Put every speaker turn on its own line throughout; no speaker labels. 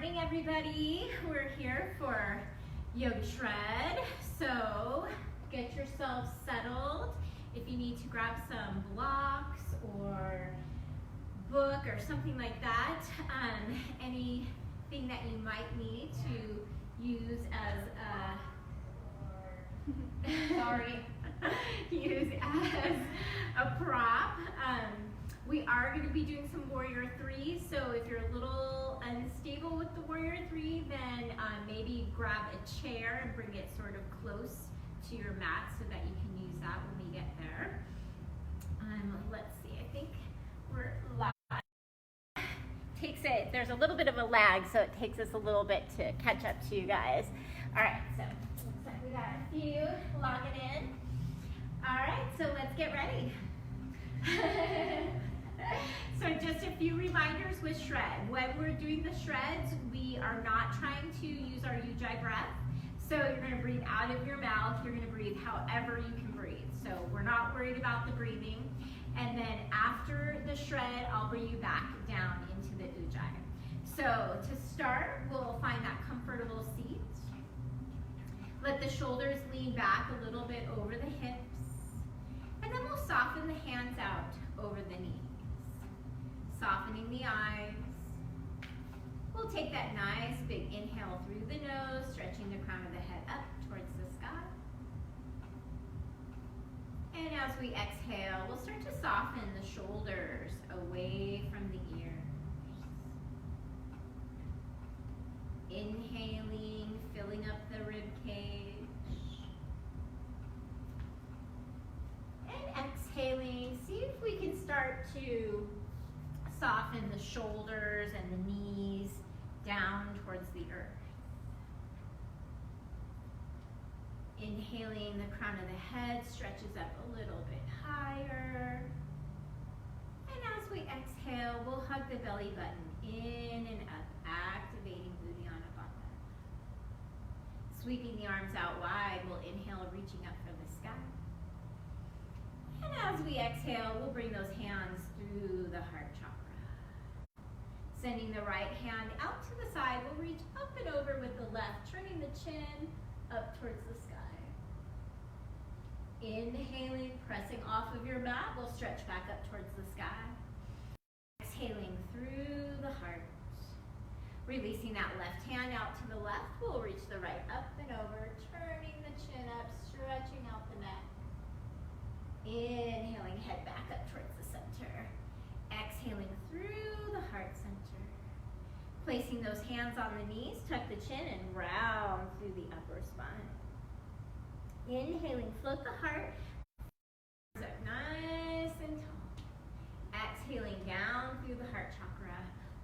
morning, everybody. We're here for Yoga Shred. So get yourself settled. If you need to grab some blocks or book or something like that, anything that you might need to use as use as a prop. We are going to be doing some Warrior 3, so if you're a little unstable with the Warrior 3, then maybe grab a chair and bring it sort of close to your mat so that you can use that when we get there. Let's see, I think we're live. There's a little bit of a lag, so it takes us a little bit to catch up to you guys. All right, so looks like we got a few logging in. All right, so let's get ready. So just a few reminders with shred. When we're doing the shreds, we are not trying to use our Ujjayi breath. So you're going to breathe out of your mouth. You're going to breathe however you can breathe. So we're not worried about the breathing. And then after the shred, I'll bring you back down into the Ujjayi. So to start, we'll find that comfortable seat. Let the shoulders lean back a little bit over the hips. And then we'll soften the hands out over the knees. Softening the eyes. We'll take that nice big inhale through the nose, stretching the crown of the head up towards the sky. And as we exhale, we'll start to soften the shoulders away from the ears. Inhaling, filling up the rib cage. And exhaling, see if we can start to soften the shoulders and the knees down towards the earth. Inhaling, the crown of the head stretches up a little bit higher. And as we exhale, we'll hug the belly button in and up, activating Uddiyana Bandha. Sweeping the arms out wide, we'll inhale, reaching up for the sky. And as we exhale, we'll bring those hands through the heart chakra. Sending the right hand out to the side, we'll reach up and over with the left, turning the chin up towards the sky. Inhaling, pressing off of your mat, we'll stretch back up towards the sky. Exhaling through the heart. Releasing that left hand out to the left, we'll reach the right up and over, turning the chin up, stretching out the neck. Inhaling, head back up towards the center. Exhaling through the heart center. Placing those hands on the knees, tuck the chin and round through the upper spine. Inhaling, float the heart. Up nice and tall. Exhaling down through the heart chakra.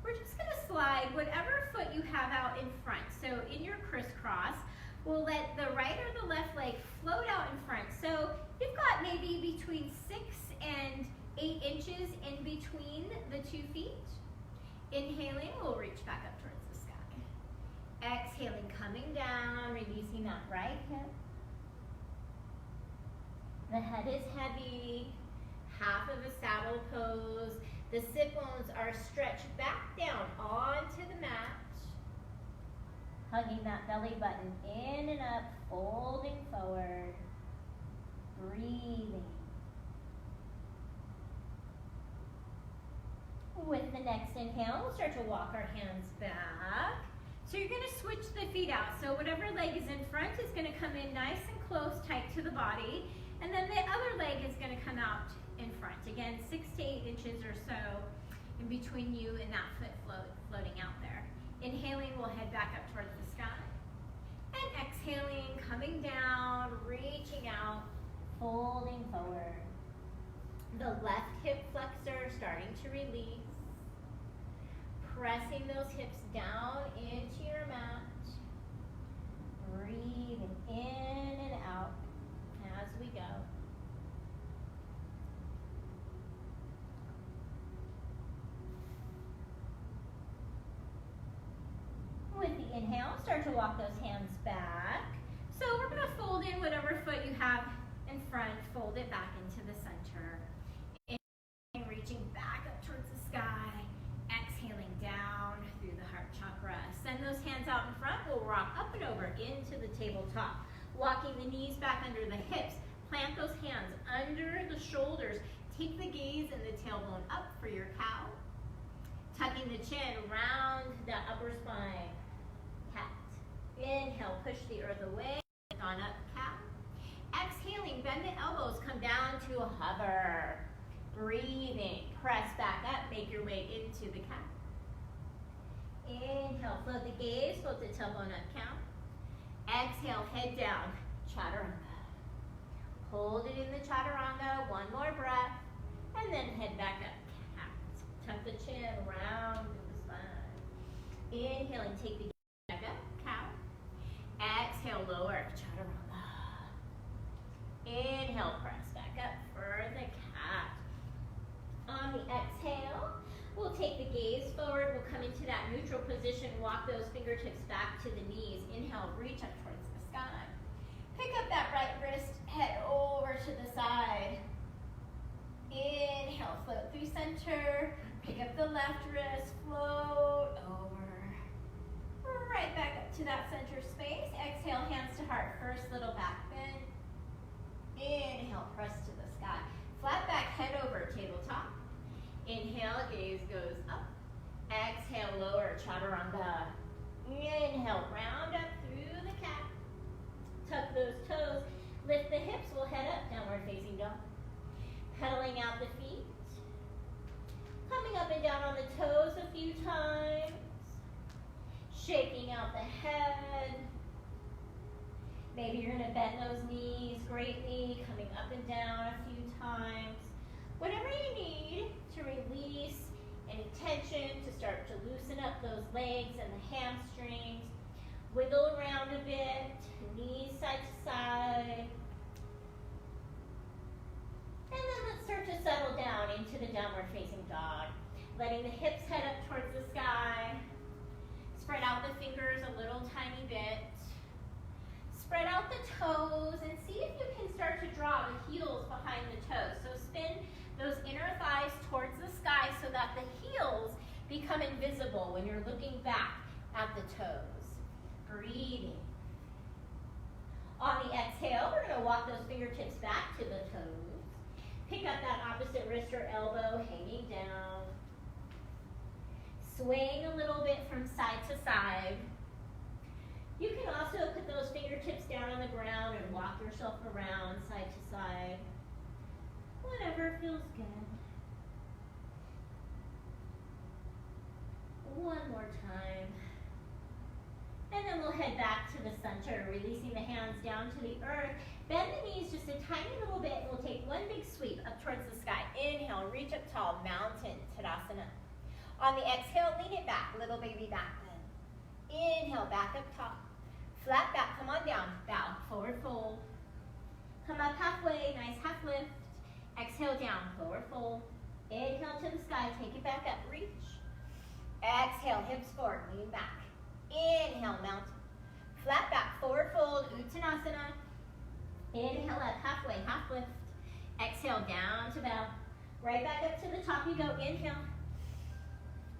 We're just going to slide whatever foot you have out in front. So in your crisscross, we'll let the right or the left leg float out in front. So you've got maybe between 6 and 8 inches in between the 2 feet. Inhaling, we'll reach back up towards the sky. Exhaling, coming down, releasing that right hip. The head is heavy, half of a saddle pose. The sit bones are stretched back down onto the mat. Hugging that belly button in and up, folding forward. Breathing. With the next inhale, we'll start to walk our hands back. So you're going to switch the feet out. So whatever leg is in front is going to come in nice and close, tight to the body. And then the other leg is going to come out in front. Again, 6 to 8 inches or so in between you and that foot floating out there. Inhaling, we'll head back up towards the sky. And exhaling, coming down, reaching out, folding forward. The left hip flexor starting to release. Pressing those hips down into your mat. Breathing in and out as we go. With the inhale, start to walk those hands back. So we're going to fold in whatever foot you have in front, fold it back into the center. Inhaling, reaching back up towards the sky. Exhaling down through the heart chakra. Send hands out in front, we'll rock up and over into the tabletop. Walking the knees back under the hips. Plant those hands under the shoulders. Take the gaze and the tailbone up for your cow. Tucking the chin around the upper spine. Cat. Inhale, push the earth away. On up, cow. Exhaling, bend the elbows, come down to a hover. Breathing, press back up, make your way into the cat. Inhale, float the gaze, float the tailbone up, count. Exhale, head down, chaturanga. Hold it in the chaturanga, one more breath, and then head back up, cat. Tuck the chin round in the spine. Inhaling, take the gaze back up, cow. Exhale, lower, chaturanga. Inhale, press back up for the cat. On the exhale, we'll take the gaze forward. We'll come into that neutral position. Walk those fingertips back to the knees. Inhale, reach up towards the sky. Pick up that right wrist, head over to the side. Inhale, float through center. Pick up the left wrist, float over. Right back up to that center space. Exhale, hands to heart. First little back bend. Inhale, press to the sky. Flat back, head over, tabletop. Inhale, gaze goes up. Exhale, lower, chaturanga. Inhale, round up through the cat. Tuck those toes. Lift the hips, we'll head up, downward facing dog. Pedaling out the feet. Coming up and down on the toes a few times. Shaking out the head. Maybe you're gonna bend those knees greatly, coming up and down a few times. Whatever you need to release any tension, to start to loosen up those legs and the hamstrings. Wiggle around a bit, knees side to side. And then let's start to settle down into the downward facing dog. Letting the hips head up towards the sky. Spread out the fingers a little tiny bit. Spread out the toes and see if you can start to draw the heels behind the toes. So spin those inner thighs towards the sky so that the heels become invisible when you're looking back at the toes. Breathing. On the exhale, we're going to walk those fingertips back to the toes. Pick up that opposite wrist or elbow hanging down. Swaying a little bit from side to side. You can also put those fingertips down on the ground and walk yourself around side to side. Whatever feels good. One more time. And then we'll head back to the center, releasing the hands down to the earth. Bend the knees just a tiny little bit, and we'll take one big sweep up towards the sky. Inhale, reach up tall, mountain, Tadasana. On the exhale, lean it back, little baby back bend. Inhale, back up top. Flat back, come on down, bow, forward fold. Come up halfway, nice half lift. Exhale down, forward fold. Inhale to the sky, take it back up, reach. Exhale, hips forward, lean back. Inhale, mountain. Flat back, forward fold, Uttanasana. Inhale up, halfway, half lift. Exhale, down to bow. Right back up to the top you go, inhale.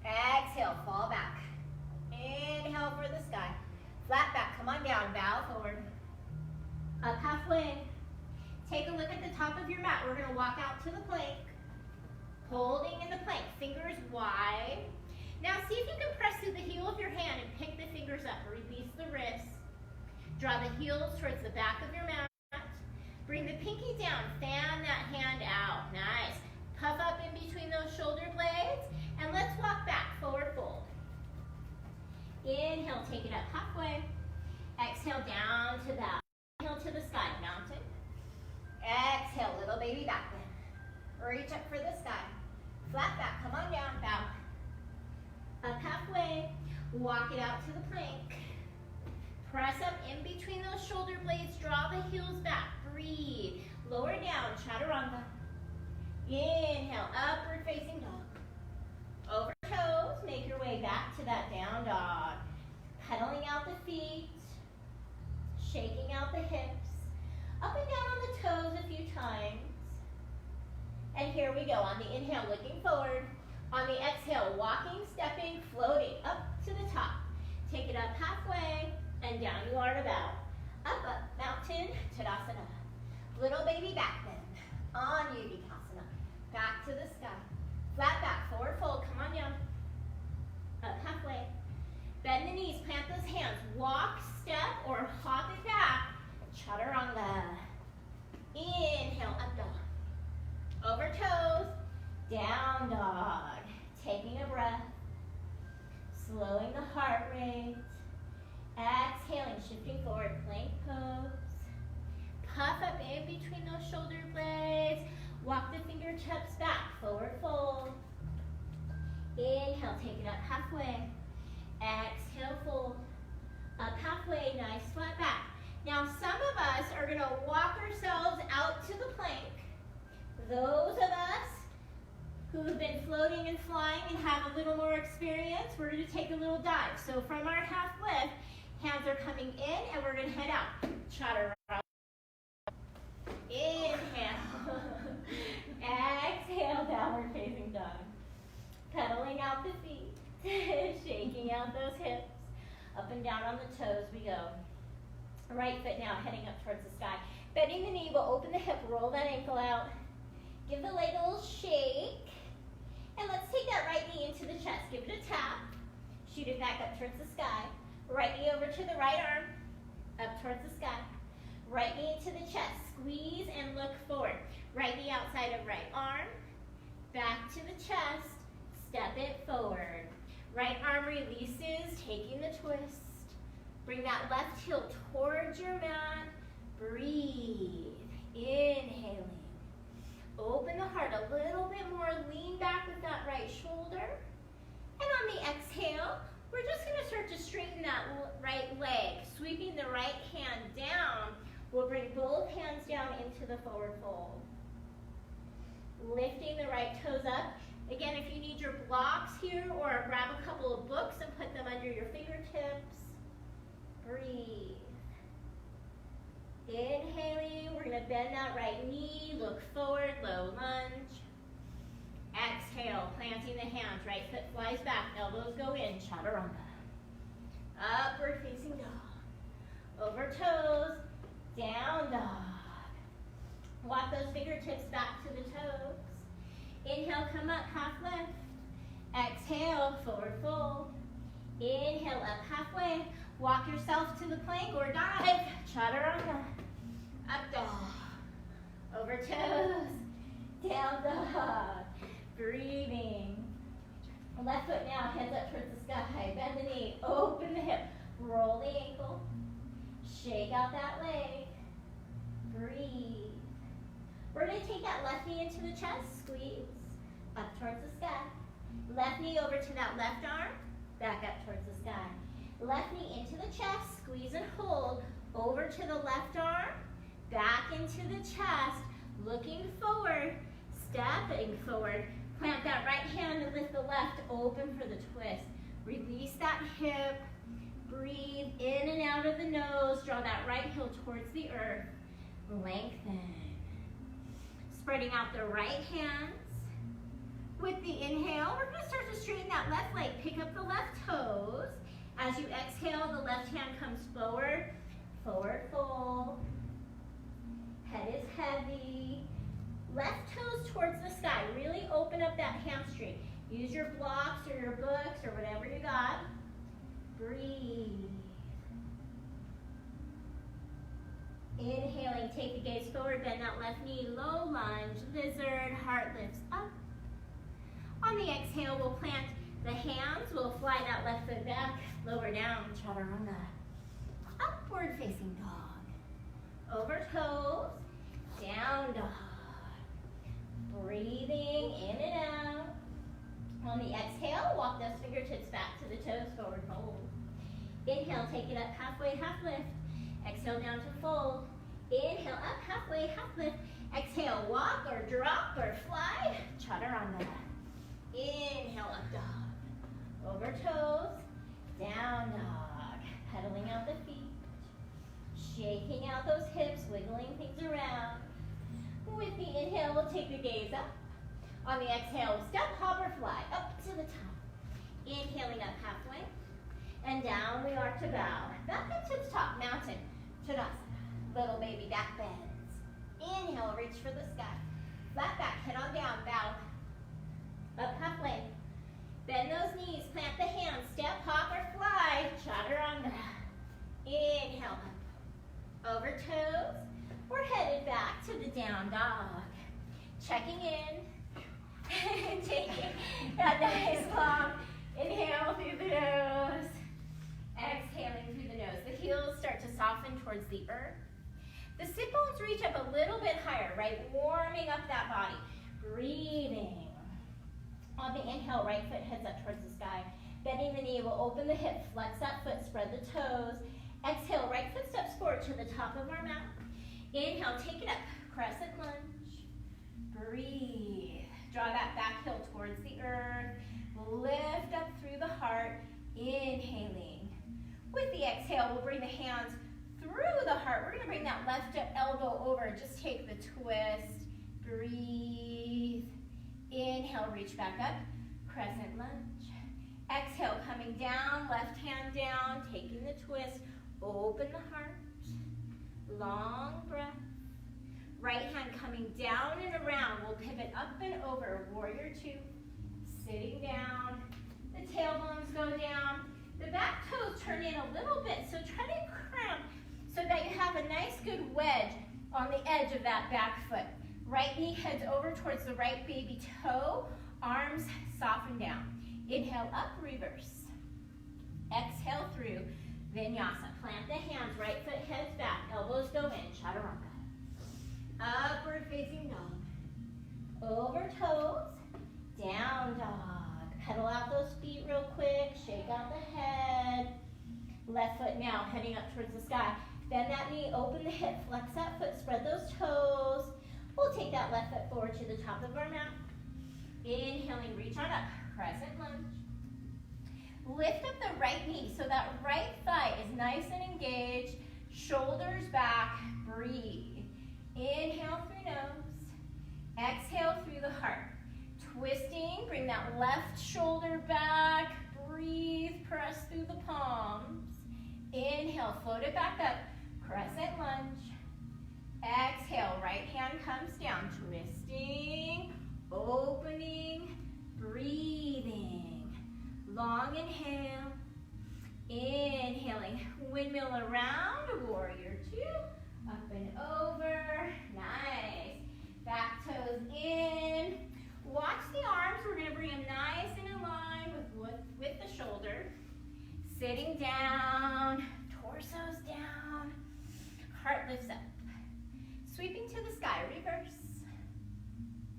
Exhale, fall back. Inhale for the sky. Flat back, come on down, bow forward. Up halfway. Take a look at the top of your mat. We're gonna walk out to the plank. Holding in the plank, fingers wide. Now see if you can press through the heel of your hand and pick the fingers up. Release the wrists. Draw the heels towards the back of your mat. Bring the pinky down, fan that hand out. Nice. Puff up in between those shoulder blades. And let's walk back, forward fold. Inhale, take it up halfway. Exhale, down to bow. Inhale to the sky, mountain. Exhale, little baby back bend. Reach up for the sky. Flat back, come on down, bow. Up halfway, walk it out to the plank. Press up in between those shoulder blades, draw the heels back, breathe. Lower down, chaturanga. Inhale, upward facing dog. Over toes, make your way back to that down dog. Pedaling out the feet, shaking out the hips. Up and down on the toes a few times. And here we go, on the inhale, looking forward. On the exhale, walking, stepping, floating up to the top. Take it up halfway, and down you are to bow. Up, up, mountain, Tadasana. Little baby back bend. On Uttanasana. Back to the sky. Flat back, forward fold, come on down. Up halfway. Bend the knees, plant those hands. Walk, step, or hop it back. Chaturanga. Inhale, up dog. Over toes, down dog. Taking a breath. Slowing the heart rate. Exhaling, shifting forward, plank pose. Puff up in between those shoulder blades. Walk the fingertips back, forward fold. Inhale, take it up halfway. Exhale, fold. Up halfway, nice flat back. Now some of us are gonna walk ourselves out to the plank. Those of us who have been floating and flying and have a little more experience, we're gonna take a little dive. So from our half lift, hands are coming in and we're gonna head out. Chaturanga. Inhale. Exhale, downward facing dog. Pedaling out the feet. Shaking out those hips. Up and down on the toes we go. Right foot now heading up towards the sky. Bending the knee, we'll open the hip, roll that ankle out. Give the leg a little shake. And let's take that right knee into the chest. Give it a tap. Shoot it back up towards the sky. Right knee over to the right arm. Up towards the sky. Right knee into the chest. Squeeze and look forward. Right knee outside of right arm. Back to the chest. Step it forward. Right arm releases, taking the twist. Bring that left heel towards your mat. Breathe. Inhaling. Open the heart a little bit more. Lean back with that right shoulder. And on the exhale, we're just going to start to straighten that right leg. Sweeping the right hand down. We'll bring both hands down into the forward fold. Lifting the right toes up. Again, if you need your blocks here, or grab a couple of books and put them under your fingertips. Breathe. Inhaling, we're going to bend that right knee, look forward, low lunge. Exhale, planting the hands, right foot flies back, elbows go in, chaturanga. Upward facing dog. Over toes, down dog. Walk those fingertips back to the toes. Inhale, come up, half lift. Exhale, forward fold. Inhale, up halfway. Walk yourself to the plank or dive. Chaturanga. Up dog. Over toes. Down dog. Breathing. Left foot now, hands up towards the sky. Bend the knee, open the hip. Roll the ankle. Shake out that leg. Breathe. We're going to take that left knee into the chest, squeeze, up towards the sky. Left knee over to that left arm, back up towards the sky. Left knee into the chest, squeeze and hold, over to the left arm, back into the chest, looking forward, stepping forward. Plant that right hand and lift the left, open for the twist. Release that hip, breathe in and out of the nose, draw that right heel towards the earth, lengthen. Spreading out the right hands. With the inhale, we're going to start to straighten that left leg. Pick up the left toes. As you exhale, the left hand comes forward. Forward fold. Head is heavy. Left toes towards the sky. Really open up that hamstring. Use your blocks or your books or whatever you got. Breathe. Inhaling, take the gaze forward, bend that left knee, low lunge, lizard, heart lifts up. On the exhale, we'll plant the hands, we'll fly that left foot back, lower down, chaturanga. Upward facing dog. Over toes, down dog. Breathing in and out. On the exhale, walk those fingertips back to the toes, forward fold. Inhale, take it up halfway, half lift. Exhale down to fold. Inhale up halfway, half lift. Exhale, walk or drop or fly. Chaturanga. Inhale, up dog. Over toes, down dog. Pedaling out the feet. Shaking out those hips, wiggling things around. With the inhale, we'll take the gaze up. On the exhale, step, hop, or fly. Up to the top. Inhaling up halfway. And down start to bow. Back up to the top, mountain. Tadasana. Little baby back bends. Inhale, reach for the sky. Flat back, head on down, bow. Up halfway. Bend those knees, plant the hands, step, hop, or fly. Chaturanga. Inhale up. Over toes. We're headed back to the down dog. Checking in. Taking that nice long inhale through the nose. Exhaling through the nose. The heels start to soften towards the earth. The sit bones reach up a little bit higher, right? Warming up that body. Breathing. On the inhale, right foot heads up towards the sky. Bending the knee, we'll open the hip, flex that foot, spread the toes. Exhale, right foot steps forward to the top of our mat. Inhale, take it up, crescent lunge. Breathe. Draw that back heel towards the earth. Lift up through the heart, inhaling. With the exhale, we'll bring the hands through the heart. We're gonna bring that left elbow over. Just take the twist. Breathe. Inhale, reach back up, crescent lunge. Exhale, coming down, left hand down, taking the twist. Open the heart. Long breath. Right hand coming down and around. We'll pivot up and over. Warrior two. Sitting down. The tailbones go down. The back toes turn in a little bit. So try to cramp so that you have a nice good wedge on the edge of that back foot. Right knee heads over towards the right baby toe. Arms soften down. Inhale up, reverse. Exhale through. Vinyasa. Plant the hands. Right foot heads back. Elbows go in. Chaturanga. Upward facing dog. Over toes. Down dog. Pedal out those feet real quick. Shake out the head. Left foot now heading up towards the sky. Bend that knee. Open the hip. Flex that foot. Spread those toes. We'll take that left foot forward to the top of our mat. Inhaling, reach on up. Crescent lunge. Lift up the right knee so that right thigh is nice and engaged. Shoulders back. Breathe. Inhale through nose. Exhale through the heart. Twisting, bring that left shoulder back. Breathe, press through the palms. Inhale, float it back up. Crescent lunge. Exhale, right hand comes down. Twisting, opening, breathing. Long inhale. Inhaling, windmill around, warrior two. Up and over, nice. Back toes in. Watch the arms, we're gonna bring them nice and in line with the shoulder. Sitting down, torso's down, heart lifts up. Sweeping to the sky, reverse.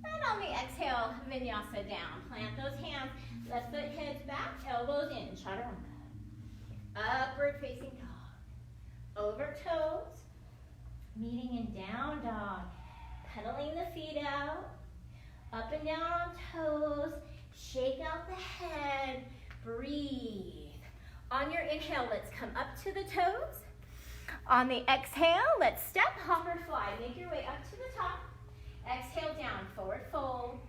And on the exhale, vinyasa down. Plant those hands, left foot heads back, elbows in, chaturanga. Upward facing dog. Over toes. Meeting in down dog. Pedaling the feet out. Up and down on toes. Shake out the head. Breathe. On your inhale, let's come up to the toes. On the exhale, let's step, hop, or fly. Make your way up to the top. Exhale down, forward fold.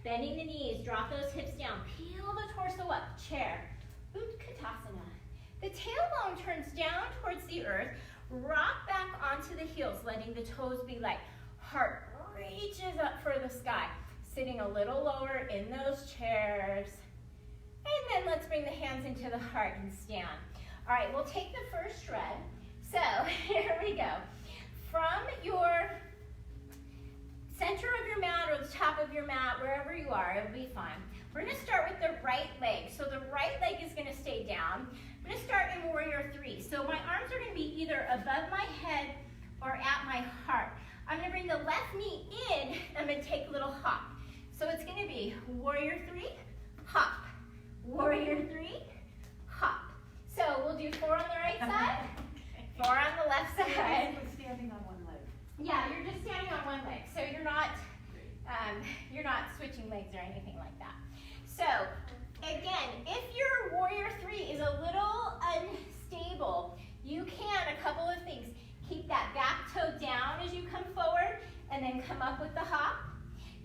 Bending the knees, drop those hips down. Peel the torso up, chair. Utkatasana. The tailbone turns down towards the earth. Rock back onto the heels, letting the toes be light. Heart reaches up for the sky. Sitting a little lower in those chairs. And then let's bring the hands into the heart and stand. All right, we'll take the first shred. So here we go. From your center of your mat or the top of your mat, wherever you are, it'll be fine. We're gonna start with the right leg. So the right leg is gonna stay down. I'm gonna start in warrior three. So my arms are gonna be either above my head or at my heart. I'm gonna bring the left knee in. I'm gonna take a little hop. So it's gonna be warrior three, hop. Warrior three, hop. So we'll do 4 on the right side, 4 on the left side.
We're standing on one leg.
Yeah, you're just standing on one leg. So you're not switching legs or anything like that. So again, if your warrior three is a little unstable, you can, a couple of things. Keep that back toe down as you come forward and then come up with the hop.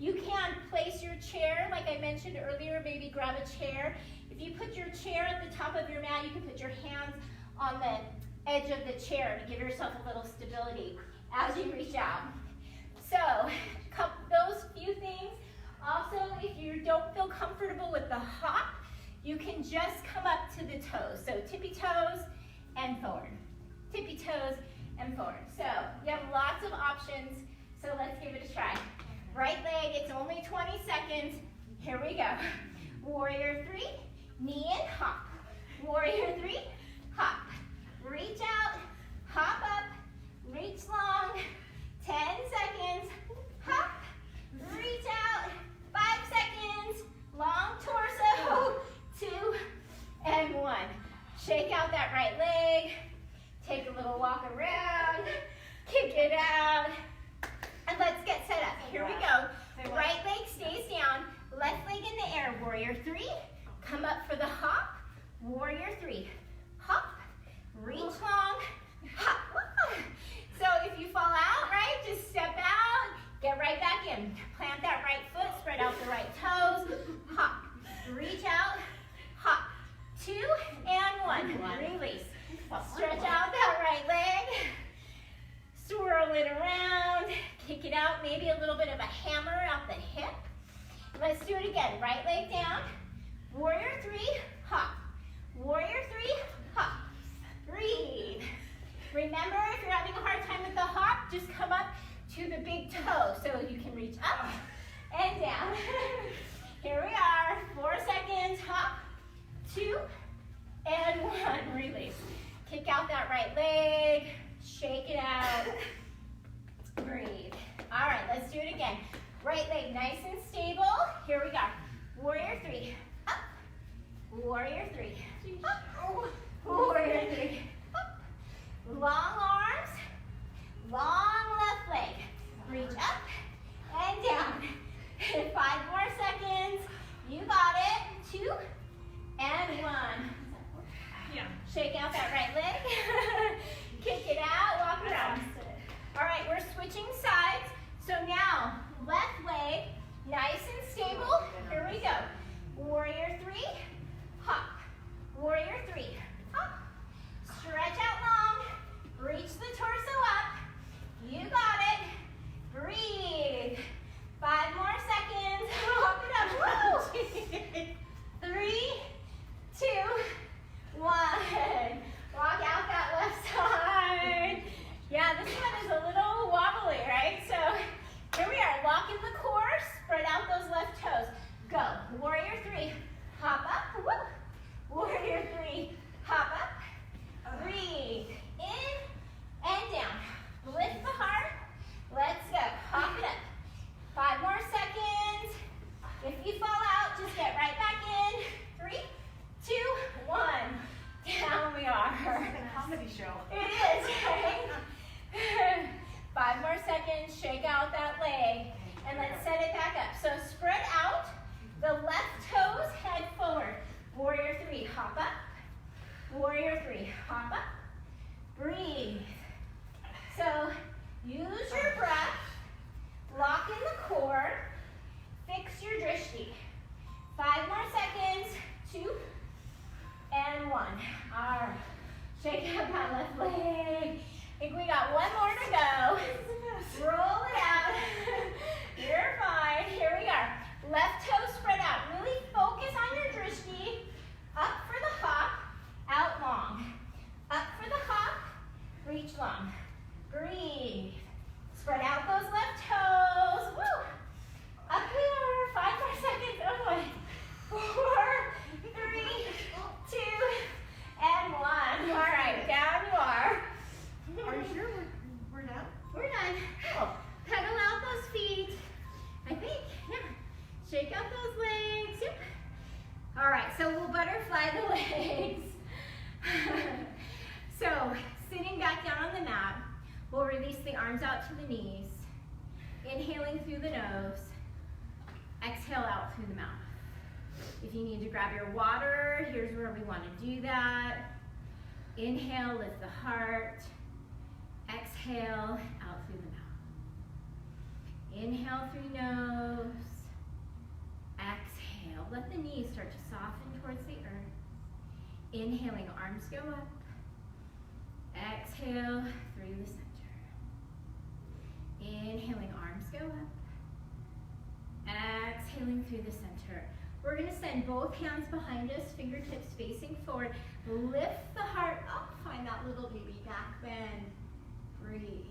You can place your chair, like I mentioned earlier, maybe grab a chair. If you put your chair at the top of your mat, you can put your hands on the edge of the chair to give yourself a little stability as you reach out. So, those few things. Also, if you don't feel comfortable with the hop, you can just come up to the toes. So tippy toes and forward. Tippy toes and forward. So you have lots of options. So let's give it a try. Right leg, it's only 20 seconds. Here we go. Warrior 3, knee in, hop. Warrior 3, hop. Reach out, hop up, reach long. 10 seconds, hop, reach out. 5 seconds, long torso. 2 and 1. Shake out that right leg. Take a little walk around. Kick it out. And let's get set up. Here we go. Right leg stays down. Left leg in the air. Warrior 3. Come up for the hop. Warrior 3. Hop. Reach long. Hop. So if you fall out, right, just step out. Get right back in. Plant that right foot. Spread out the right toes. Hop. Reach out. Hop. 2 and 1. Release. Stretch out that right leg. Swirl it around. Kick it out. Maybe a little bit of a hammer out the hip. Let's do it again. Right leg down. Warrior 3. Hop. Warrior 3. Hop. Breathe. Remember, if you're having a hard time with the hop, just come up to the big toe so you can reach up and down. Here we are. 4 seconds. Hop. 2 and 1. Release. Kick out that right leg. Shake it out. Breathe. All right, let's do it again. Right leg nice and stable. Here we go. Warrior 3. Up. Warrior 3. Up. Warrior 3. Up. Long arms. Long left leg. Reach up and down. 5 more seconds. You got it. 2 and 1. Yeah. Shake out that right leg. Kick it out. Walk around. All right, we're switching sides. So now, left leg, nice and stable. Here we go. Warrior 3, hop. Warrior 3, hop. Stretch out long. Reach the torso up. You got it. Breathe. 5 more seconds. Walk it up. Woo! 3, 2, 1. Walk out that left side. Yeah, this one is a little wobbly, right? So here we are. Lock in the core. Spread out those left toes. Go. Warrior 3. Hop up. Woo. Warrior 3. Hop up. Breathe. In and down. Lift the heart. Let's go. Hop it up. 5 more seconds. If you fall out, just get right back in. 3, 2, 1. Down we are.
It's like a comedy show.
It is, right? 5 more seconds. Shake out that leg. And let's set it back up. So spread out. The left toes head forward. Warrior 3. Hop up. Warrior 3. Hop up. Breathe. So use your breath. Lock in the core. Fix your drishti. 5 more seconds. 2 and 1. All right. Shake out that left leg. I think we got one more to go. Roll it out. You're fine. Here we are. Left toe spread out. Really focus on your drishti. Up for the hop. Out long. Up for the hop. Reach long. Breathe. Spread out those left toes. Woo. Up here. 5 more seconds. Oh boy. 4, 3, 2, and 1. All right, down you are.
Are you sure we're done?
We're done.
Oh.
Pedal out those feet. I think, yeah. Shake out those legs. Yep. All right, so we'll butterfly the legs. So, sitting back down on the mat, we'll release the arms out to the knees. Inhaling through the nose. Exhale out through the mouth. If you need to grab your water, here's where we want to do that. Inhale, lift the heart. Exhale, out through the mouth. Inhale through nose. Exhale. Let the knees start to soften towards the earth. Inhaling, arms go up. Exhale through the center. Inhaling, arms go up. Exhaling through the center. We're going to send both hands behind us, fingertips facing forward. Lift the heart up. Find that little baby back bend. Breathe.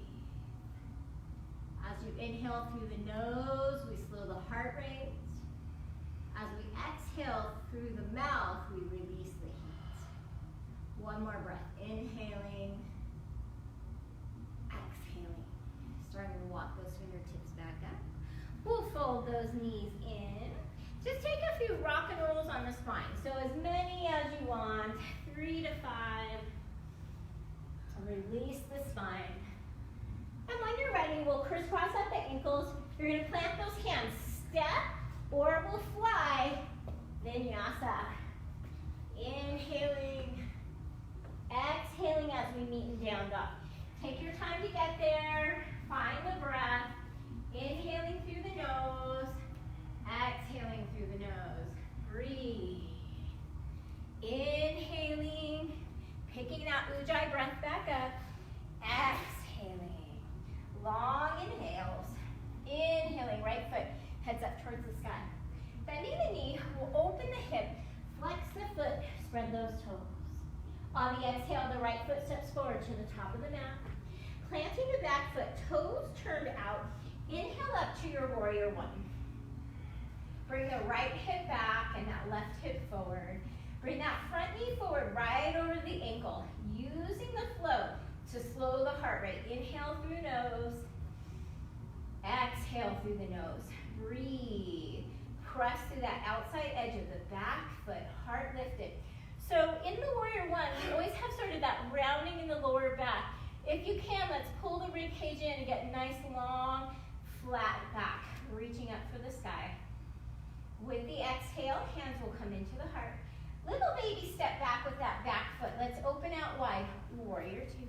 As you inhale through the nose, we slow the heart rate. As we exhale through the mouth, we release the heat. One more breath. Inhaling. Exhaling. Starting to walk those fingertips back up. We'll fold those knees in. Just take a few rock and rolls on the spine. So as many as you want, 3 to 5. Release the spine. And when you're ready, we'll crisscross at the ankles. You're going to plant those hands. Step or we'll fly. Vinyasa. Inhaling. Exhaling as we meet in down dog. Take your time to get there. Find the breath. Inhaling through the nose. Exhaling through the nose. Breathe. Inhaling. Picking that ujjayi breath back up. Exhaling. Long inhales. Inhaling, right foot heads up towards the sky. Bending the knee, we'll open the hip, flex the foot, spread those toes. On the exhale, the right foot steps forward to the top of the mat. Planting the back foot, toes turned out. Inhale up to your warrior one. Bring the right hip back and that left hip forward. Bring that front knee forward, right over the ankle. Using the flow to slow the heart rate. Inhale through nose. Exhale through the nose. Breathe. Press through that outside edge of the back foot. Heart lifted. So in the warrior one, we always have sort of that rounding in the lower back. If you can, let's pull the rib cage in and get nice, long, flat back. Reaching up for the sky. With the exhale, hands will come into the heart. Little baby step back with that back foot. Let's open out wide. Warrior two.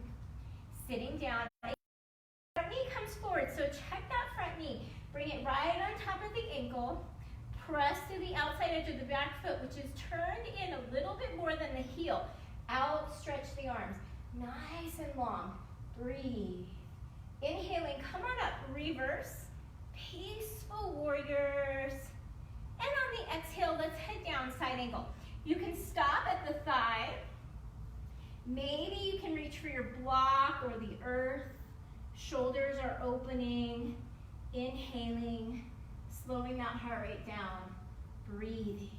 Sitting down. Front knee comes forward, so check that front knee. Bring it right on top of the ankle. Press to the outside edge of the back foot, which is turned in a little bit more than the heel. Outstretch the arms. Nice and long. Breathe. Inhaling, come on up. Reverse. Peaceful warriors. And on the exhale, let's head down, side angle. You can stop at the thigh. Maybe you can reach for your block or the earth. Shoulders are opening. Inhaling. Slowing that heart rate down. Breathing.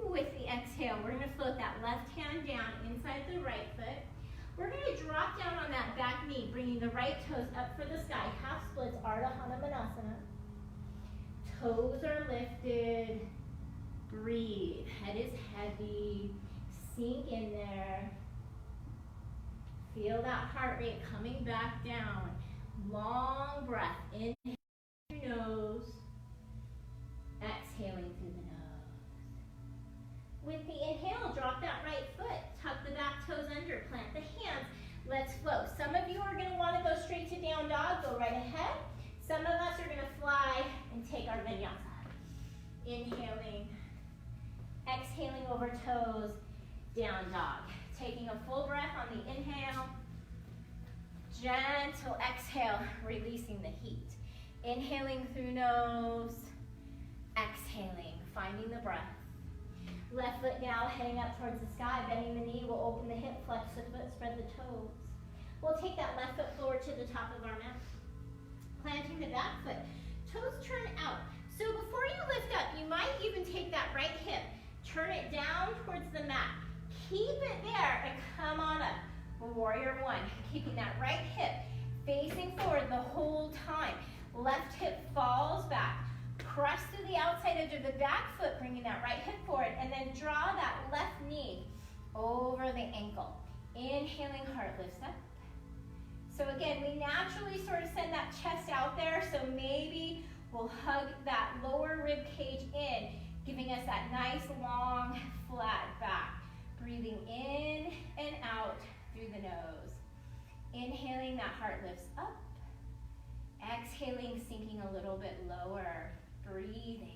With the exhale, we're going to float that left hand down inside the right foot. We're going to drop down on that back knee, bringing the right toes up for the sky. Half splits, Ardha Hanumanasana. Toes are lifted. Breathe. Head is heavy. Sink in there. Feel that heart rate coming back down. Long breath. Inhale through the nose. Exhaling through the nose. With the inhale, drop that right foot. Tuck the back toes under. Plant the hands. Let's flow. Some of you are going to want to go straight to down dog. Go right ahead. Some of us are going to fly and take our vinyasa. Inhaling. Exhaling over toes. Down dog. Taking a full breath on the inhale. Gentle exhale, releasing the heat. Inhaling through nose. Exhaling, finding the breath. Left foot now heading up towards the sky. Bending the knee, we'll open the hip, flex the foot, spread the toes. We'll take that left foot forward to the top of our mat. Planting the back foot. Toes turn out. So before you lift up, you might even take that right hip. Turn it down towards the mat. Keep it there and come on up. Warrior one. Keeping that right hip facing forward the whole time. Left hip falls back. Press to the outside edge of the back foot, bringing that right hip forward, and then draw that left knee over the ankle. Inhaling, heart lifts up. So again, we naturally sort of send that chest out there, so maybe we'll hug that lower rib cage in, giving us that nice, long, flat back. Breathing in and out through the nose. Inhaling, that heart lifts up. Exhaling, sinking a little bit lower. Breathing.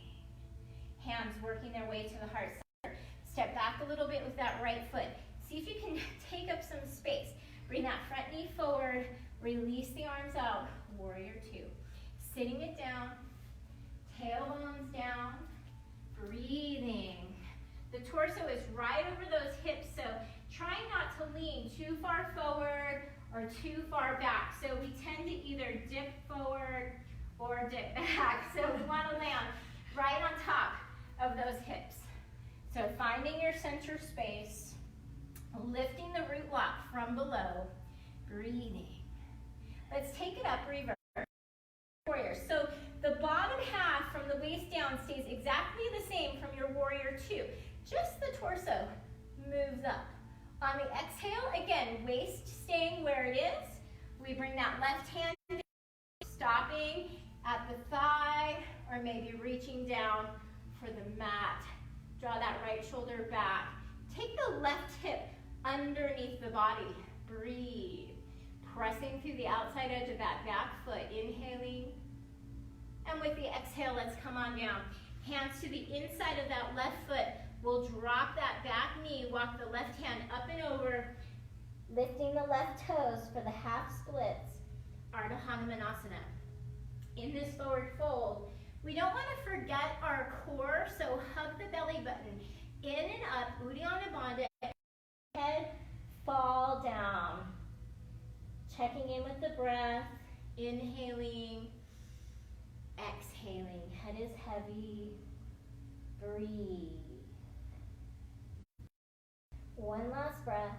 Hands working their way to the heart center. Step back a little bit with that right foot. See if you can take up some space. Bring that front knee forward, release the arms out, warrior two. Sitting it down, tailbones down, breathing. The torso is right over those hips, so try not to lean too far forward or too far back. So we tend to either dip forward or dip back. So we want to land right on top of those hips. So finding your center space, lifting the root block from below, breathing. Let's take it up, reverse. Warrior. So the bottom half from the waist down stays exactly the same from your warrior two. Just the torso moves up. On the exhale, again, waist staying where it is. We bring that left hand down, stopping at the thigh, or maybe reaching down for the mat. Draw that right shoulder back. Take the left hip underneath the body. Breathe. Pressing through the outside edge of that back foot. Inhaling. And with the exhale, let's come on down. Hands to the inside of that left foot. We'll drop that back knee. Walk the left hand up and over. Lifting the left toes for the half splits. Ardha Hanumanasana. In this forward fold, we don't want to forget our core, so hug the belly button. In and up, Uddiyana Bandha. Head, fall down. Checking in with the breath. Inhaling. Exhaling. Head is heavy. Breathe. One last breath.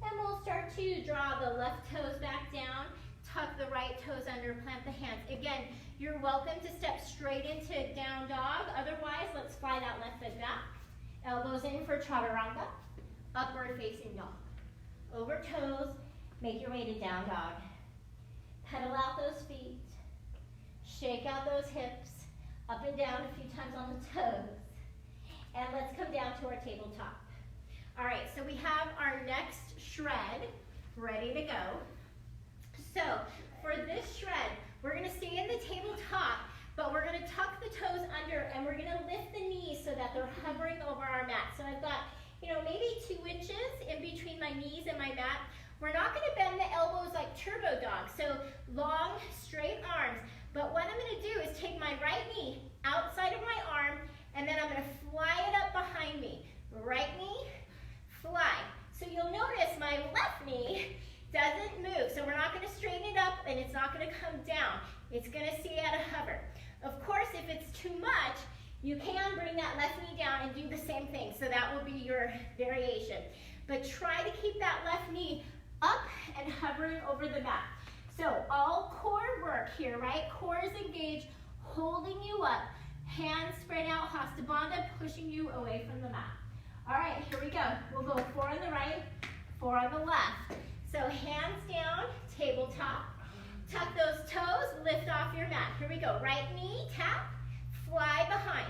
And we'll start to draw the left toes back down. Tuck the right toes under, plant the hands. Again, you're welcome to step straight into down dog. Otherwise, let's fly that left foot back. Elbows in for chaturanga. Upward facing dog. Over toes, make your way to down dog. Pedal out those feet. Shake out those hips. Up and down a few times on the toes. And let's come down to our tabletop. All right, so we have our next shred ready to go. So for this shred, we're gonna stay in the tabletop, but we're gonna tuck the toes under and we're gonna lift the knees so that they're hovering over our mat. So I've got, maybe 2 inches in between my knees and my mat. We're not gonna bend the elbows like turbo dog, so long, straight arms. But what I'm gonna do is take my right knee outside of my arm, and then I'm gonna fly it up behind me. Right knee, fly. So you'll notice my left knee doesn't move. So we're not gonna straighten it up and it's not gonna come down. It's gonna stay at a hover. Of course, if it's too much, you can bring that left knee down and do the same thing. So that will be your variation. But try to keep that left knee up and hovering over the mat. So all core work here, right? Core is engaged, holding you up. Hands spread out, Hasta Bandha, pushing you away from the mat. All right, here we go. We'll go 4 on the right, 4 on the left. So hands down, tabletop. Tuck those toes, lift off your mat. Here we go. Right knee, tap, fly behind.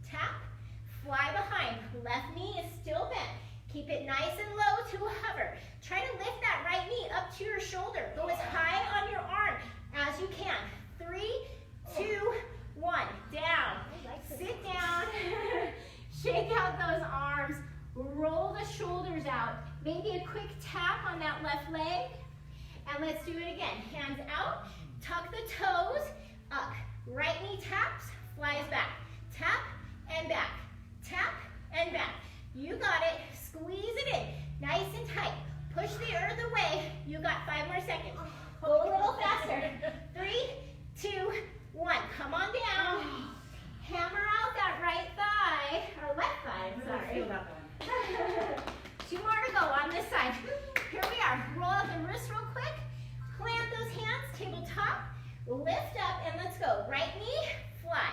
Tap, fly behind. Left knee is still bent. Keep it nice and low to a hover. Try to lift that right knee up to your shoulder. Go as high on your arm as you can. 3, 2, 1. Down. Sit down. Shake out those arms. Roll the shoulders out. Maybe a quick tap on that left leg. And let's do it again. Hands out. Tuck the toes up. Right knee taps. Flies back. Tap and back. Tap and back. You got it. Squeeze it in. Nice and tight. Push the earth away. You got 5 more seconds. Go a little faster. 3, 2, 1. Come on down. Hammer out that right thigh. Or left thigh, I'm sorry.
Feel that one.
2 more to go on this side. Here we are. Roll out the wrists real quick. Plant those hands, tabletop. Lift up and let's go. Right knee, fly.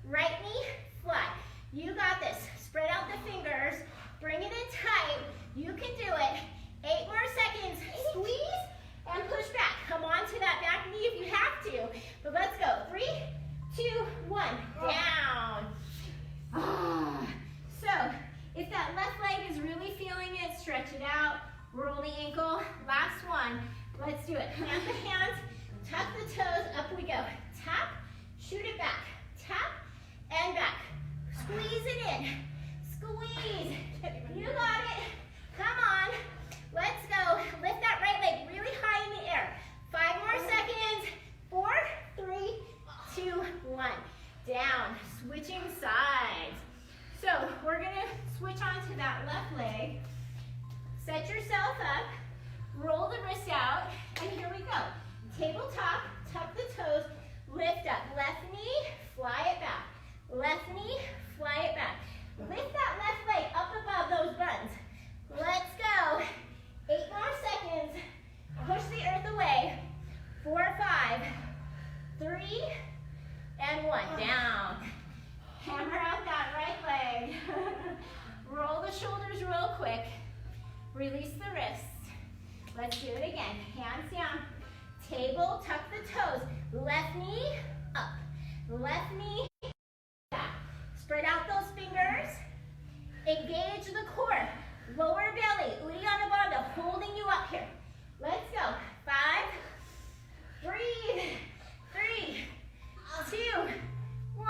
Right knee, fly. You got this. Spread out the fingers. Bring it in tight. You can do it. 8 more seconds. Squeeze and push back. Come on to that back knee if you have to. But let's go. 3, 2, 1. Down. So, if that left leg is really feeling it, stretch it out. Roll the ankle. Last one. Let's do it. Plant the hands. Tuck the toes. Up we go. Tap. Shoot it back. Tap and back. Squeeze it in. Squeeze. You got it. Come on. Let's go. Lift that right leg really high in the air. 5 more seconds. 4, 3, 2, 1. Down. Switching sides. So we're going to switch onto that left leg. Set yourself up. Roll the wrists out. And here we go. Tabletop. Tuck the toes. Lift up. Left knee. Fly it back. Left knee. Fly it back. Lift that left leg up above those buns. Let's go. 8 more seconds. Push the earth away. 4, 5, 3, and 1. Down. Hammer out that right leg. Roll the shoulders real quick. Release the wrists. Let's do it again. Hands down. Table, tuck the toes. Left knee up. Left knee back. Spread out those fingers. Engage the core. Lower belly. Uddiyana Bandha holding you up here. Let's go. 5. Breathe. 3, 2, 1.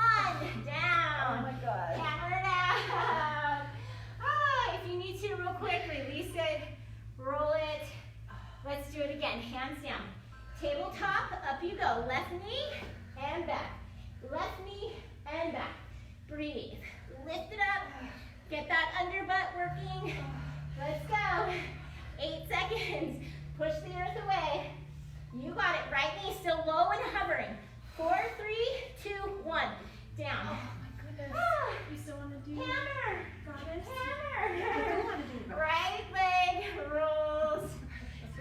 Down.
Oh my God.
Hammer it out. Ah, if you need to, real quick, release it. Roll it. Let's do it again. Hands down. Tabletop. Up you go. Left knee and back. Left knee and back. Breathe. Lift it up. Get that under butt working. Let's go. 8 seconds. Push the earth away. You got it. Right knee still low and hovering. 4, 3, 2, 1. Down.
Oh my goodness.
Ah.
You still want to do
Hammer.
goddess?
Hammer.
I still want to do goddess.
Right leg rolls.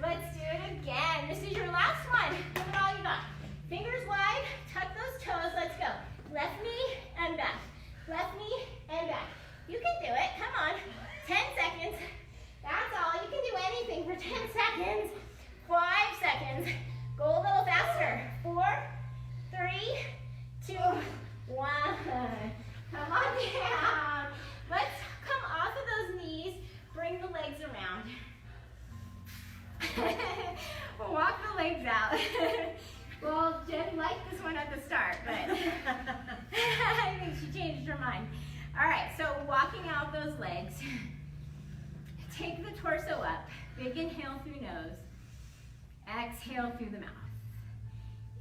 Let's do it again. This is your last one. Give it all you got. Fingers wide. Tuck those toes. Let's go. Left knee and back. Left knee and back. You can do it. Come on. 10 seconds. That's all. You can do anything for 10 seconds. 5 seconds. Go a little faster. 4, 3, 2, 1. Come on down. Let's come off of those knees. Bring the legs around. We'll walk the legs out. Well, Jen liked this one at the start, but I think she changed her mind. All right, so walking out those legs. Take the torso up. Big inhale through nose. Exhale through the mouth.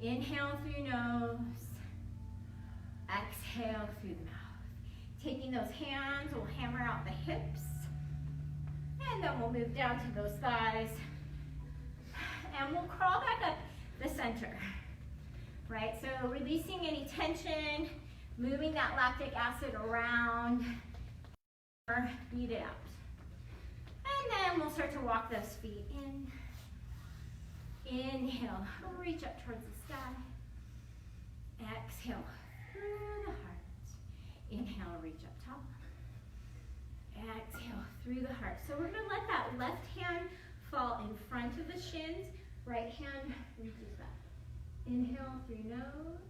Inhale through nose. Exhale through the mouth. Taking those hands, we'll hammer out the hips. And then we'll move down to those thighs. And we'll crawl back up the center. Right, so releasing any tension, moving that lactic acid around, or beat it out. And then we'll start to walk those feet in. Inhale, reach up towards the sky. Exhale, through the heart. Inhale, reach up top. Exhale, through the heart. So we're going to let that left hand fall in front of the shins. Right hand reaches back. Inhale through nose.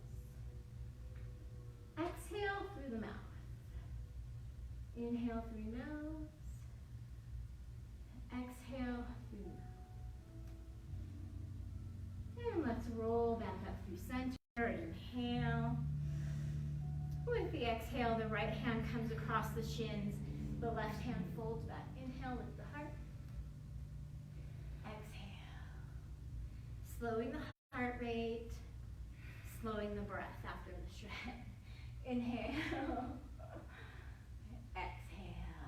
Exhale through the mouth. Inhale through nose. Exhale through the mouth. And let's roll back up through center. Inhale. With the exhale, the right hand comes across the shins. The left hand folds back. Inhale, lift the heart. Exhale. Slowing the heart rate. Slowing the breath after the shred. Inhale. Exhale.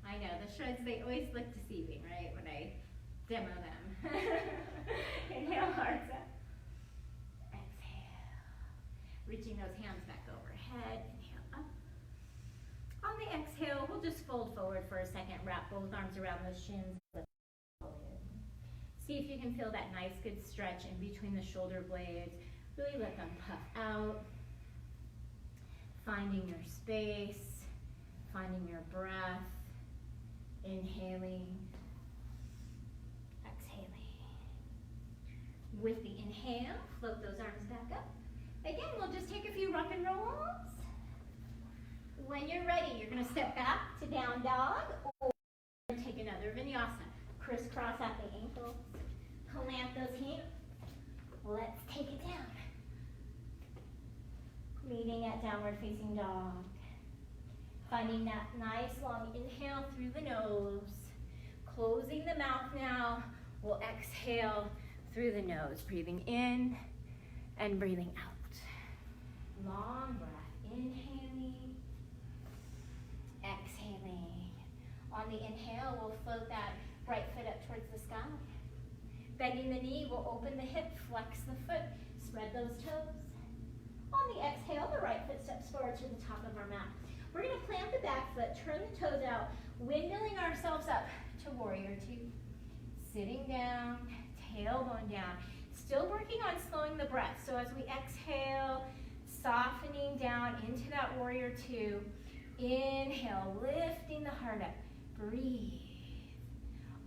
I know, the shreds, they always look deceiving, right, when I demo them. Inhale, hearts up. Exhale. Reaching those hands back overhead. Inhale, up. On the exhale, we'll just fold forward for a second. Wrap both arms around those shins. See if you can feel that nice, good stretch in between the shoulder blades. Really let them puff out. Finding your space. Finding your breath. Inhaling. Exhaling. With the inhale, float those arms back up. Again, we'll just take a few rock and rolls. When you're ready, you're going to step back to down dog or take another vinyasa. Crisscross at the ankles. Plant those hands. Let's take it down. Meeting at downward facing dog. Finding that nice long inhale through the nose. Closing the mouth now. We'll exhale through the nose, breathing in and breathing out. Long breath, inhaling, exhaling. On the inhale, we'll float that right foot up towards the sky. Bending the knee, we'll open the hip, flex the foot, spread those toes. On the exhale, the right foot steps forward to the top of our mat. We're gonna plant the back foot, turn the toes out, windmilling ourselves up to warrior two. Sitting down, tailbone down. Still working on slowing the breath. So as we exhale, softening down into that warrior two. Inhale, lifting the heart up. Breathe.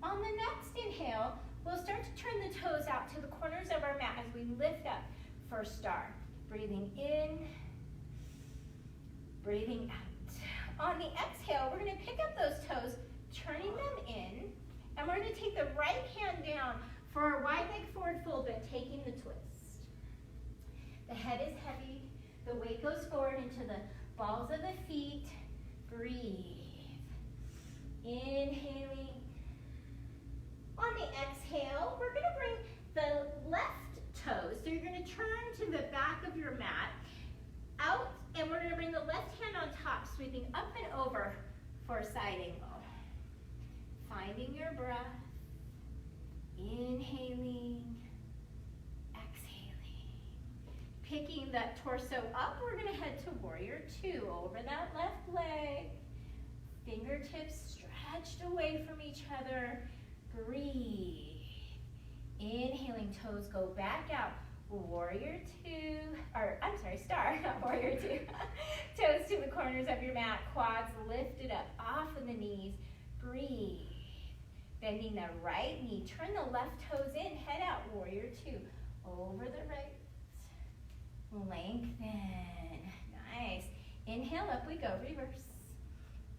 On the next inhale, we'll start to turn the toes out to the corners of our mat as we lift up for star. Breathing in, breathing out. On the exhale, we're gonna pick up those toes, turning them in, and we're gonna take the right hand down for our wide leg forward fold, but taking the twist. The head is heavy, the weight goes forward into the balls of the feet. Breathe. Inhaling. On the exhale, we're gonna bring the left toes, so you're gonna turn to the back of your mat, out, and we're gonna bring the left hand on top, sweeping up and over for a side angle. Finding your breath, inhaling, exhaling. Picking that torso up, we're gonna head to warrior two, over that left leg. Fingertips stretched away from each other. Breathe. Inhaling, toes go back out. Warrior two, star, not warrior two. Toes to the corners of your mat, quads lifted up off of the knees. Breathe. Bending the right knee, turn the left toes in, head out, warrior two. Over the right, lengthen. Nice. Inhale, up we go, reverse.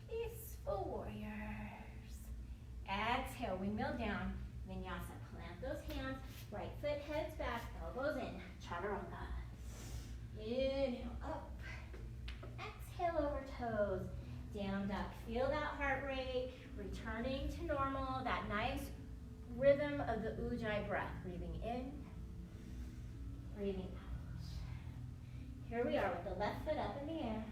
Peaceful warriors. Exhale, windmill down, vinyasa. Plant those hands, right foot heads back, elbows in, chaturanga. Inhale, up. Exhale over toes, down dog. Feel that heart rate, returning to normal, that nice rhythm of the Ujjayi breath. Breathing in, breathing out. Here we are with the left foot up in the air.